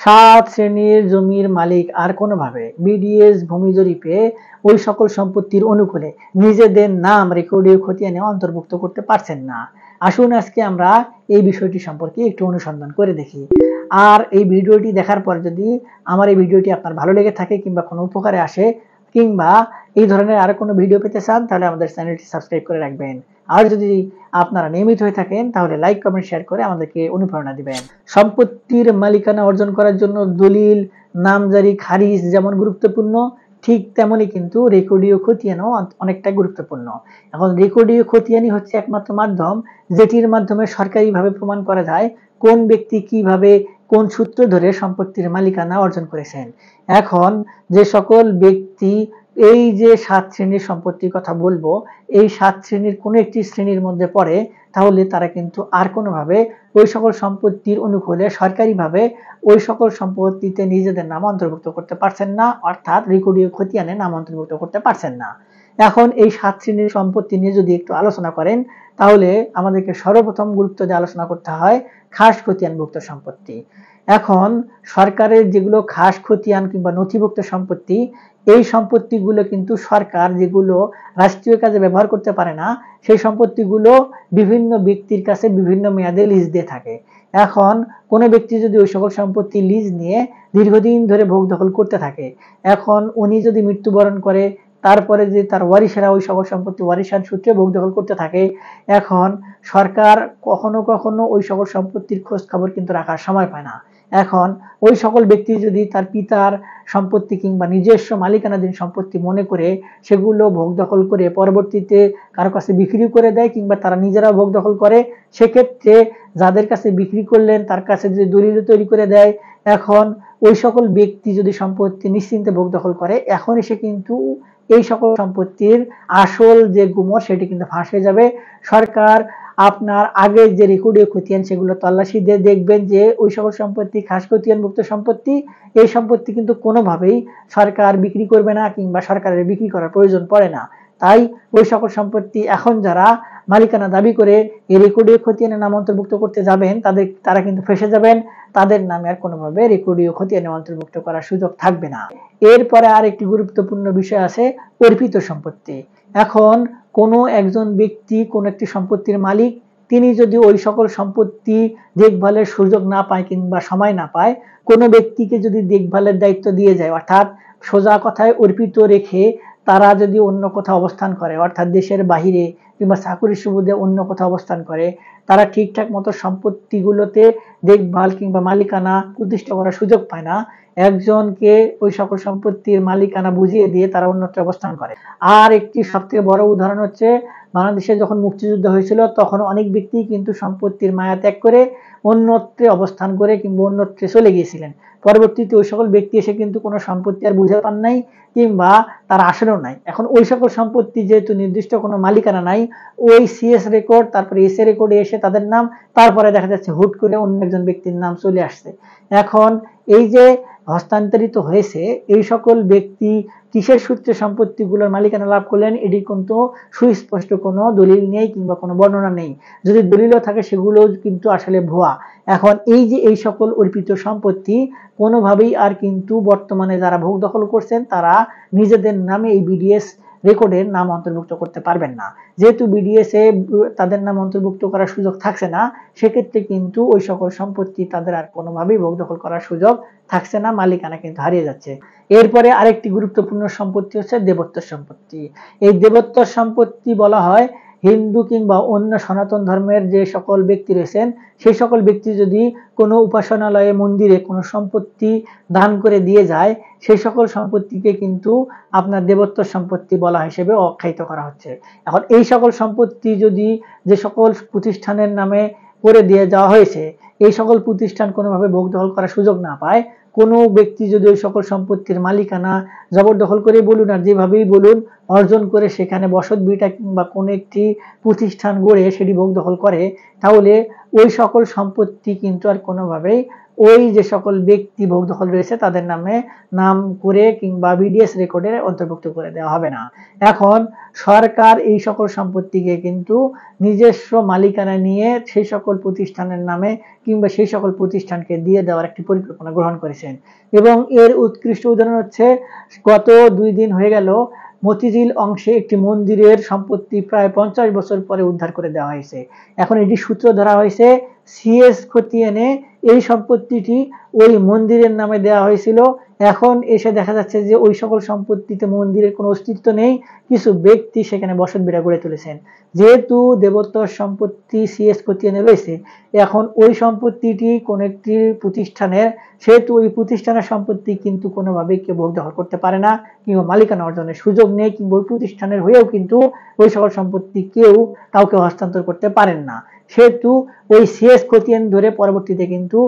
সাত শ্রেণীর জমির মালিক আর কোনোভাবে বিডিএস ভূমি জরিপে ওই সকল সম্পত্তির অনুকূলে নিজেদের নাম রেকর্ডীয় খতিয়ানে অন্তর্ভুক্ত করতে পারছেন না। আসুন আজকে আমরা এই বিষয়টি সম্পর্কে একটু অনুসন্ধান করে দেখি। আর এই ভিডিওটি দেখার পর যদি আমার এই ভিডিওটি আপনার ভালো লেগে থাকে কিংবা কোনো উপকারে আসে কিংবা এই ধরনের আরো কোনো ভিডিও পেতে চান তাহলে আমাদের চ্যানেলটি সাবস্ক্রাইব করে রাখবেন। আর যদি আপনারা নিয়মিত হয়ে থাকেন তাহলে লাইক কমেন্ট শেয়ার করে আমাদেরকে অনুপ্রেরণা দিবেন। সম্পত্তির মালিকানা অর্জন করার জন্য দলিল, নামজারি, খারিজ যেমন গুরুত্বপূর্ণ ঠিক তেমনি কিন্তু রেকর্ডীয় খতিয়ানও অনেকটা গুরুত্বপূর্ণ। এখন রেকর্ডীয় খতিয়ানই হচ্ছে একমাত্র মাধ্যম যেটির মাধ্যমে সরকারিভাবে প্রমাণ করা যায় কোন ব্যক্তি কিভাবে কোন সূত্র ধরে সম্পত্তির মালিকানা অর্জন করেছেন। এখন যে সকল ব্যক্তি এই যে ৭ শ্রেণীর সম্পত্তির কথা বলবো, এই ৭ শ্রেণীর কোনো একটি শ্রেণীর মধ্যে পড়ে তাহলে তারা কিন্তু আর কোনোভাবে ওই সকল সম্পত্তির অনুকূলে সরকারিভাবে ওই সকল সম্পত্তিতে নিজেদের নাম অন্তর্ভুক্ত করতে পারছেন না, অর্থাৎ রেকর্ডীয় খতিয়ানে নাম অন্তর্ভুক্ত করতে পারছেন না। এখন এই ৭ শ্রেণীর সম্পত্তি নিয়ে যদি একটু আলোচনা করেন তাহলে আমাদেরকে সর্বপ্রথম গুরুত্ব দিয়ে আলোচনা করতে হয় খাস খতিয়ানভুক্ত সম্পত্তি। এখন সরকারের যেগুলো খাস খতিয়ান কিংবা নথিভুক্ত সম্পত্তি, এই সম্পত্তিগুলো কিন্তু সরকার যেগুলো রাষ্ট্রীয় কাজে ব্যবহার করতে পারে না সেই সম্পত্তিগুলো বিভিন্ন ব্যক্তির কাছে বিভিন্ন মেয়াদে লিজ দিয়ে থাকে। এখন কোনো ব্যক্তি যদি ওই সকল সম্পত্তি লিজ নিয়ে দীর্ঘদিন ধরে ভোগ দখল করতে থাকে, এখন উনি যদি মৃত্যুবরণ করে তারপরে যে তার ওয়ারিশেরা ওই সকল সম্পত্তি ওয়ারিশান সূত্রে ভোগ দখল করতে থাকে, এখন সরকার কখনো কখনো ওই সকল সম্পত্তির খোঁজ খবর কিন্তু রাখার সময় পায় না। এখন ওই সকল ব্যক্তি যদি তার পিতার সম্পত্তি কিংবা নিজস্ব মালিকানাধীন সম্পত্তি মনে করে সেগুলো ভোগ দখল করে পরবর্তীতে কারো কাছে বিক্রি করে দেয় কিংবা তারা নিজেরাও ভোগ দখল করে, সেক্ষেত্রে যাদের কাছে বিক্রি করলেন তার কাছে যদি দলিল তৈরি করে দেয়, এখন ওই সকল ব্যক্তি যদি সম্পত্তি নিশ্চিন্তে ভোগ দখল করে, এখন এসে কিন্তু এই সকল সম্পত্তির আসল যে গুমর সেটি কিন্তু ফাঁস হয়ে যাবে। সরকার আপনার আগের যে রেকর্ডীয় খতিয়ান সেগুলো তল্লাশি দিয়ে দেখবেন যে ওই সকল সম্পত্তি খাস খতিয়ানভুক্ত সম্পত্তি, এই সম্পত্তি কিন্তু কোনোভাবেই সরকার বিক্রি করবে না কিংবা সরকারের বিক্রি করার প্রয়োজন পড়ে না। তাই ওই সকল সম্পত্তি এখন যারা মালিকানা দাবি করে এই রেকর্ডীয় খতিয়ানে নাম অন্তর্ভুক্ত করতে যাবেন তারা কিন্তু ফেঁসে যাবেন, তাদের নামে আর কোনোভাবে রেকর্ডীয় খতিয়ানে অন্তর্ভুক্ত করার সুযোগ থাকবে না। এরপরে আর একটি গুরুত্বপূর্ণ বিষয় আছে অর্পিত সম্পত্তি। এখন কোনো একজন ব্যক্তি কোন একটি সম্পত্তির মালিক, তিনি যদি ওই সকল সম্পত্তি দেখভালের সুযোগ না পায় কিংবা সময় না পায়, কোনো ব্যক্তিকে যদি দেখভালের দায়িত্ব দিয়ে যায়, অর্থাৎ সোজা কথায় অর্পিত রেখে তারা যদি অন্য কোথাও অবস্থান করে, অর্থাৎ দেশের বাহিরে কিংবা চাকুরির সুবাদে অন্য কোথাও অবস্থান করে, তারা ঠিকঠাক মতো সম্পত্তিগুলোতে দেখভাল কিংবা মালিকানা প্রতিষ্ঠা করার সুযোগ পায় না, একজনকে ওই সকল সম্পত্তির মালিকানা বুঝিয়ে দিয়ে তারা অন্যত্র অবস্থান করে। আর একটি সবথেকে বড় উদাহরণ হচ্ছে বাংলাদেশে যখন মুক্তিযুদ্ধ হয়েছিল তখন অনেক ব্যক্তি কিন্তু সম্পত্তির মায়া ত্যাগ করে অন্যত্রে অবস্থান করে কিংবা অন্যত্রে চলে গিয়েছিলেন। পরবর্তীতে ওই সকল ব্যক্তি এসে কিন্তু কোনো সম্পত্তি আর বুঝে পান নাই কিংবা তার আসলেও নাই। এখন ওই সকল সম্পত্তি যেহেতু নির্দিষ্ট কোনো মালিকানা নাই, ওই সিএস রেকর্ড তারপরে এসএ রেকর্ডে এসে তাদের নাম, তারপরে দেখা যাচ্ছে হুট করে অন্য একজন ব্যক্তির নাম চলে আসছে। এখন এই যে হস্তান্তরিত হয়েছে এই সকল ব্যক্তি কিসের সূত্রে সম্পত্তিগুলোর মালিকানা লাভ করলেন এটি কিন্তু সুস্পষ্ট কোনো দলিল নেই কিংবা কোনো বর্ণনা নেই। যদি দলিলও থাকে সেগুলো কিন্তু আসলে ভুয়া। এখন এই যে এই সকল অর্পিত সম্পত্তি কোনোভাবেই আর কিন্তু বর্তমানে যারা ভোগ দখল করছেন তারা নিজেদের নামে এই বিডিএস রেকর্ডের নাম অন্তর্ভুক্ত করতে পারবেন না। যেহেতু বিডিএস এ তাদের নাম অন্তর্ভুক্ত করার সুযোগ থাকছে না, সেক্ষেত্রে কিন্তু ওই সকল সম্পত্তি তাদের আর কোনোভাবেই ভোগ দখল করার সুযোগ থাকছে না, মালিকানা কিন্তু হারিয়ে যাচ্ছে। এরপরে আরেকটি গুরুত্বপূর্ণ সম্পত্তি হচ্ছে দেবত্ব সম্পত্তি। এই দেবত্ব সম্পত্তি বলা হয় হিন্দু কিংবা অন্য সনাতন ধর্মের যে সকল ব্যক্তি রয়েছেন সেই সকল ব্যক্তি যদি কোনো উপাসনালয়ে মন্দিরে কোনো সম্পত্তি দান করে দিয়ে যায়, সেই সকল সম্পত্তিকে কিন্তু আপনার দেবত্ব সম্পত্তি বলা হিসেবে আখ্যায়িত করা হচ্ছে। এখন এই সকল সম্পত্তি যদি যে সকল প্রতিষ্ঠানের নামে করে দিয়ে যাওয়া হয়েছে, এই সকল প্রতিষ্ঠান কোনোভাবে ভোগ দখল করার সুযোগ না পায়, কোনো ব্যক্তি যদি ওই সকল সম্পত্তির মালিকানা জবরদখল করে বলুন আর যেভাবেই বলুন অর্জন করে সেখানে বসত ভিটা কিংবা কোনো একটি প্রতিষ্ঠান গড়ে সেটি ভোগ দখল করে, তাহলে ওই সকল সম্পত্তি কিন্তু আর কোনোভাবেই ওই যে সকল ব্যক্তি ভোগ দখল রয়েছে তাদের নামে নাম করে কিংবা বিডিএস রেকর্ডে অন্তর্ভুক্ত করে দেওয়া হবে না। এখন সরকার এই সকল সম্পত্তিকে কিন্তু নিজস্ব মালিকানা নিয়ে সেই সকল প্রতিষ্ঠানের নামে কিংবা সেই সকল প্রতিষ্ঠানকে দিয়ে দেওয়ার একটি পরিকল্পনা গ্রহণ করেছেন। এবং এর উৎকৃষ্ট উদাহরণ হচ্ছে গত 2 দিন হয়ে গেল মতিঝিল অংশে একটি মন্দিরের সম্পত্তি প্রায় 50 বছর পরে উদ্ধার করে দেওয়া হয়েছে। এখন এটি সূত্র ধরা হয়েছে সিএস খতিয়ানে এই সম্পত্তিটি ওই মন্দিরের নামে দেওয়া হয়েছিল। এখন এসে দেখা যাচ্ছে যে ওই সকল সম্পত্তিতে মন্দিরের কোনো অস্তিত্ব নেই, কিছু ব্যক্তি সেখানে বসতভিটা গড়ে তুলেছেন। যেহেতু দেবোত্তর সম্পত্তি সিএস খতিয়ানে রয়েছে, এখন ওই সম্পত্তিটি কোন একটি প্রতিষ্ঠানের, সেহেতু ওই প্রতিষ্ঠানের সম্পত্তি কিন্তু কোনোভাবেই কেউ ভোগ দখল করতে পারে না কিংবা মালিকানা অর্জনের সুযোগ নেই, কিংবা ওই প্রতিষ্ঠানের হয়েও কিন্তু ওই সকল সম্পত্তি কেউ কাউকে হস্তান্তর করতে পারেন না। সেহেতু ওই সিএস খতিয়ান ধরে পরবর্তীতে কিন্তু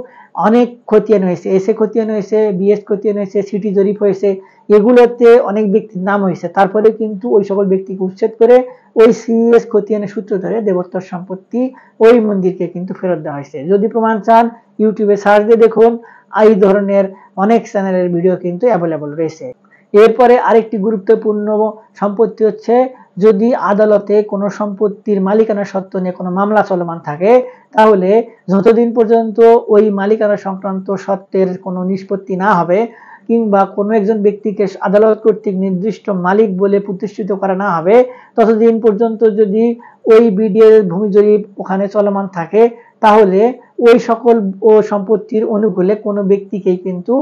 অনেক খতিয়ান হয়েছে, এসএ খতিয়ান হয়েছে, বিএস খতিয়ান হয়েছে, সিটি জরিপ হয়েছে, এগুলোতে অনেক ব্যক্তির নাম হয়েছে। তারপরে কিন্তু ওই সকল ব্যক্তিকে উচ্ছেদ করে ওই সিএস খতিয়ানের সূত্র ধরে দেবোত্তর সম্পত্তি ওই মন্দিরকে কিন্তু ফেরত দেওয়া হয়েছে। যদি প্রমাণ চান ইউটিউবে সার্চ দিয়ে দেখুন, এই ধরনের অনেক চ্যানেলের ভিডিও কিন্তু অ্যাভেলেবল রয়েছে। এরপরে আরেকটি গুরুত্বপূর্ণ সম্পত্তি হচ্ছে, যদি আদালতে কোনো সম্পত্তির মালিকানা সত্ত্ব নিয়ে কোনো মামলা চলমান থাকে, তাহলে যতদিন পর্যন্ত ওই মালিকানা সংক্রান্ত সত্ত্বের কোনো নিষ্পত্তি না হবে কিংবা কোনো একজন ব্যক্তিকে আদালত কর্তৃক নির্দিষ্ট মালিক বলে প্রতিষ্ঠিত করা না হবে, ততদিন পর্যন্ত যদি ওই বিডিএর ভূমি জরিপ ওখানে চলমান থাকে, তাহলে ওই সকল ও সম্পত্তির অনুকূলে কোনো ব্যক্তিকেই কিন্তু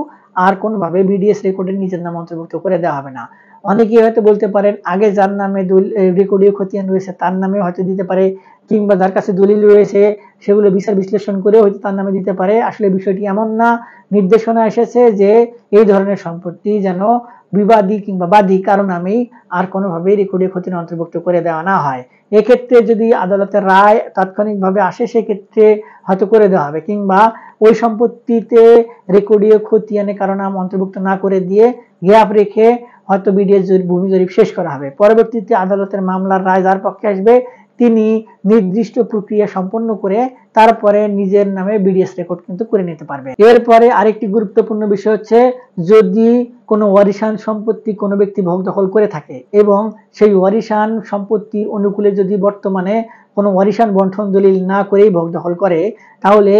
আর কোনোভাবে বিডিএস রেকর্ডের নিজের নাম অন্তর্ভুক্ত করে দেওয়া হবে না। অনেকেই হয়তো বলতে পারেন আগে যার নামে রেকর্ডীয় খতিয়ান রয়েছে তার নামে হয়তো দিতে পারে, কিংবা যার কাছে দলিল রয়েছে সেগুলো বিচার বিশ্লেষণ করে হয়তো তার নামে দিতে পারে। আসলে বিষয়টি এমন না, নির্দেশনা এসেছে যে এই ধরনের সম্পত্তি যেন বিবাদী কিংবা বাদী কারো নামেই আর কোনোভাবে রেকর্ডীয় খতিয়ান অন্তর্ভুক্ত করে দেওয়া না হয়। এক্ষেত্রে যদি আদালতের রায় তাৎক্ষণিকভাবে আসে সেক্ষেত্রে হয়তো করে দেওয়া হবে, কিংবা ওই সম্পত্তিতে রেকর্ডীয় খতিয়ানে কারো নাম অন্তর্ভুক্ত না করে দিয়ে গ্যাপ রেখে হয়তো বিডিএস ভূমি জরিপ শেষ করা হবে। পরবর্তীতে আদালতের মামলার রায় যার পক্ষে আসবে তিনি নির্দিষ্ট প্রক্রিয়া সম্পন্ন করে তারপরে নিজের নামে বিডিএস রেকর্ড কিন্তু করে নিতে পারবে। এরপরে আরেকটি গুরুত্বপূর্ণ বিষয় হচ্ছে, যদি কোনো ওয়ারিশান সম্পত্তি কোনো ব্যক্তি ভোগ দখল করে থাকে এবং সেই ওয়ারিশান সম্পত্তির অনুকূলে যদি বর্তমানে কোনো ওয়ারিশান বন্টন দলিল না করেই ভোগ দখল করে, তাহলে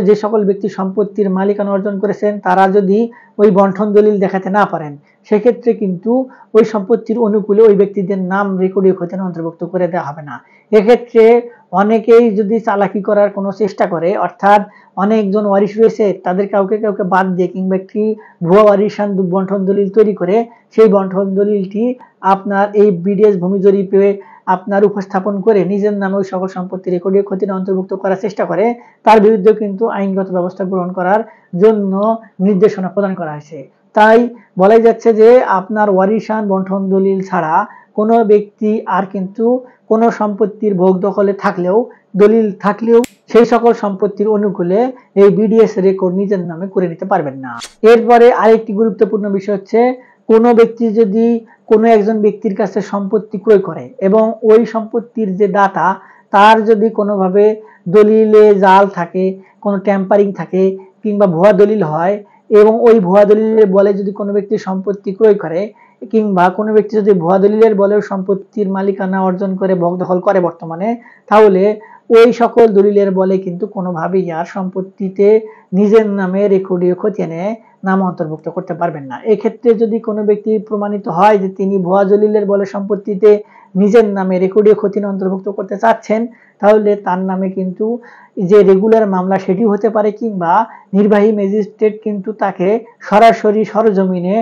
যে সকল ব্যক্তি সম্পত্তির মালিকানা অর্জন করেছেন তারা যদি ওই বন্টন দলিল দেখাতে না পারেন, সেক্ষেত্রে কিন্তু ওই সম্পত্তির অনুকূলে ওই ব্যক্তিদের নাম রেকর্ডীয় খতিয়ানে অন্তর্ভুক্ত করে দেওয়া হবে না। এক্ষেত্রে অনেকেই যদি চালাকি করার কোনো চেষ্টা করে, অর্থাৎ অনেকজন ওয়ারিশ রয়েছে তাদের কাউকে কাউকে বাদ দিয়ে কিংবা একটি ভুয়া ওয়ারিশান বন্টন দলিল তৈরি করে সেই বন্টন দলিলটি আপনার এই বিডিএস ভূমি জরিপে আপনার উপস্থাপন করে নিজের নামে ওই সকল সম্পত্তি রেকর্ডীয় খতিয়ানে অন্তর্ভুক্ত করার চেষ্টা করে, তার বিরুদ্ধে কিন্তু আইনগত ব্যবস্থা গ্রহণ করার জন্য নির্দেশনা প্রদান করা হয়েছে। তাই বলাই যাচ্ছে যে আপনার ওয়ারিশান বন্টন দলিল ছাড়া কোনো ব্যক্তি আর কিন্তু কোনো সম্পত্তির ভোগ দখলে থাকলেও, দলিল থাকলেও সেই সকল সম্পত্তির অনুকূলে এই বিডিএস রেকর্ড নিজের নামে করে নিতে পারবেন না। এরপরে আরেকটি গুরুত্বপূর্ণ বিষয় হচ্ছে, কোনো ব্যক্তি যদি কোনো একজন ব্যক্তির কাছে সম্পত্তি ক্রয় করে এবং ওই সম্পত্তির যে দাতা তার যদি কোনোভাবে দলিলে জাল থাকে, কোনো ট্যাম্পারিং থাকে কিংবা ভুয়া দলিল হয়, এবং ওই ভুয়া দলিলের বলে যদি কোনো ব্যক্তি সম্পত্তি ক্রয় করে কিংবা কোনো ব্যক্তি যদি ভুয়া দলিলের বলেও সম্পত্তির মালিকানা অর্জন করে ভোগ দখল করে বর্তমানে, তাহলে ওই সকল দলিলের বলে কিন্তু কোনোভাবেই আর সম্পত্তিতে নিজের নামে রেকর্ডীয় খতিয়ানে নাম অন্তর্ভুক্ত করতে পারবেন না। এক্ষেত্রে যদি কোনো ব্যক্তি প্রমাণিত হয় যে তিনি ভুয়া দলিলের বলে সম্পত্তিতে নিজের নামে রেকর্ডীয় খতিয়ানে অন্তর্ভুক্ত করতে চাচ্ছেন, তাহলে তার নামে কিন্তু যে রেগুলার মামলা সেটি হতে পারে, কিংবা নির্বাহী ম্যাজিস্ট্রেট কিন্তু তাকে সরাসরি সরজমিনে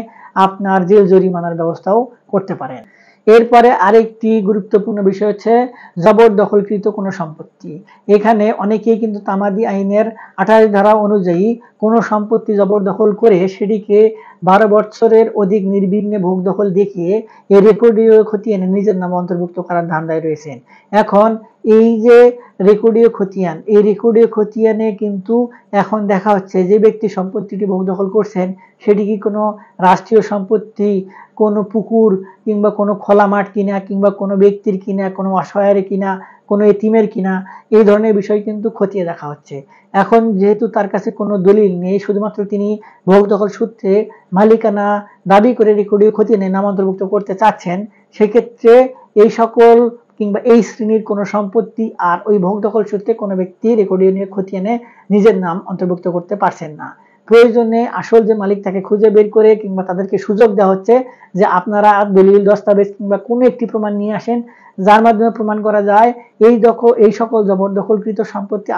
আপনার জেল জরিমানার ব্যবস্থাও করতে পারেন। এরপরে আরেকটি গুরুত্বপূর্ণ বিষয় হচ্ছে জবরদখলকৃত কোনো সম্পত্তি। এখানে অনেকেই কিন্তু তামাদি আইনের 28 ধারা অনুযায়ী কোনো সম্পত্তি জবরদখল করে সেটিকে 12 বছরের অধিক নির্বিঘ্নে ভোগ দখল দেখিয়ে এই রেকর্ডীয় খতিয়ানে নিজের নাম অন্তর্ভুক্ত করার ধান্দায় রয়েছেন। এখন এই যে রেকর্ডীয় খতিয়ান, এই রেকর্ডীয় খতিয়ানে কিন্তু এখন দেখা হচ্ছে যে ব্যক্তি সম্পত্তিটি ভোগ দখল করছেন সেটি কি কোনো রাষ্ট্রীয় সম্পত্তি, কোনো পুকুর কিংবা কোনো খোলা মাঠ কিনা, কিংবা কোনো ব্যক্তির কিনা, কোনো অসহায়ের কিনা, কোনো এতিমের কিনা, এই ধরনের বিষয় কিন্তু খতিয়ে দেখা হচ্ছে। এখন যেহেতু তার কাছে কোনো দলিল নেই, শুধুমাত্র তিনি ভোগ দখল সূত্রে মালিকানা দাবি করে রেকর্ডীয় খতিয়ানে নাম অন্তর্ভুক্ত করতে চাচ্ছেন, সেক্ষেত্রে এই সকল কিংবা এই শ্রেণীর কোনো সম্পত্তি আর ওই ভোগ দখল সূত্রে কোনো ব্যক্তি রেকর্ডীয় খতিয়ানে নিজের নাম অন্তর্ভুক্ত করতে পারছেন না। প্রয়োজনে আসল যে মালিক তাকে খুঁজে বের করে কিংবা তাদেরকে সুযোগ দেওয়া হচ্ছে যে আপনারা দলিল, দস্তাবেজ কিংবা কোনো একটি প্রমাণ নিয়ে আসেন যার মাধ্যমে প্রমাণ করা যায় এই সকল জবরদখলকৃত সম্পত্তি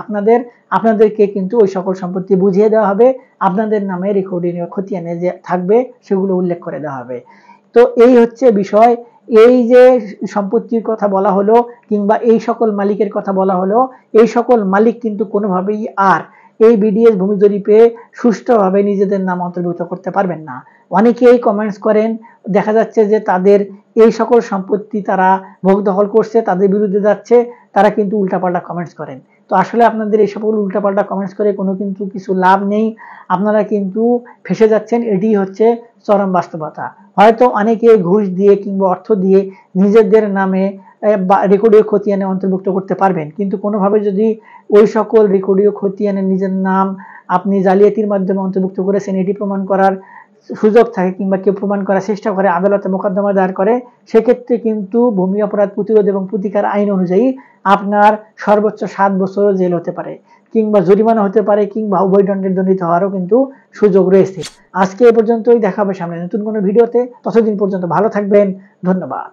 আপনাদেরকে কিন্তু ওই সকল সম্পত্তি বুঝিয়ে দেওয়া হবে, আপনাদের নামে রেকর্ডীয় খতিয়ানে যে থাকবে সেগুলো উল্লেখ করে দেওয়া হবে। তো এই হচ্ছে বিষয়। এই যে সম্পত্তির কথা বলা হলো কিংবা এই সকল মালিকের কথা বলা হলো, এই সকল মালিক কিন্তু কোনোভাবেই আর এই বিডিএস ভূমি জরিপে সুষ্ঠুভাবে নিজেদের নাম অন্তর্ভুক্ত করতে পারবেন না। অনেকেই কমেন্টস করেন, দেখা যাচ্ছে যে তাদের এই সকল সম্পত্তি তারা ভোগ দখল করছে, তাদের বিরুদ্ধে যাচ্ছে, তারা কিন্তু উল্টাপাল্টা কমেন্টস করেন। তো আসলে আপনাদের এই সকল উল্টাপাল্টা কমেন্টস করে কোনো কিন্তু কিছু লাভ নেই, আপনারা কিন্তু ফেসে যাচ্ছেন। এটি হচ্ছে চরম বাস্তবতা। হয়তো অনেকে ঘুষ দিয়ে কিংবা অর্থ দিয়ে নিজেদের নামে রেকর্ডীয় খতিয়ানে অন্তর্ভুক্ত করতে পারবেন, কিন্তু কোনোভাবে যদি ওই সকল রেকর্ডীয় খতিয়ানে নিজের নাম আপনি জালিয়াতির মাধ্যমে অন্তর্ভুক্ত করেছেন এটি প্রমাণ করার সুযোগ থাকে কিংবা কেউ প্রমাণ করার চেষ্টা করে, আদালতে মোকদ্দমা দায়ের করে, সেক্ষেত্রে কিন্তু ভূমি অপরাধ প্রতিরোধ এবং প্রতিকার আইন অনুযায়ী আপনার সর্বোচ্চ 7 বছর জেল হতে পারে কিংবা জরিমানা হতে পারে কিংবা উভয়দণ্ডে দণ্ডিত হওয়ারও কিন্তু সুযোগ রয়েছে। আজকে এ পর্যন্তই, দেখা হবে সামনে নতুন কোনো ভিডিওতে। ততদিন পর্যন্ত ভালো থাকবেন। ধন্যবাদ।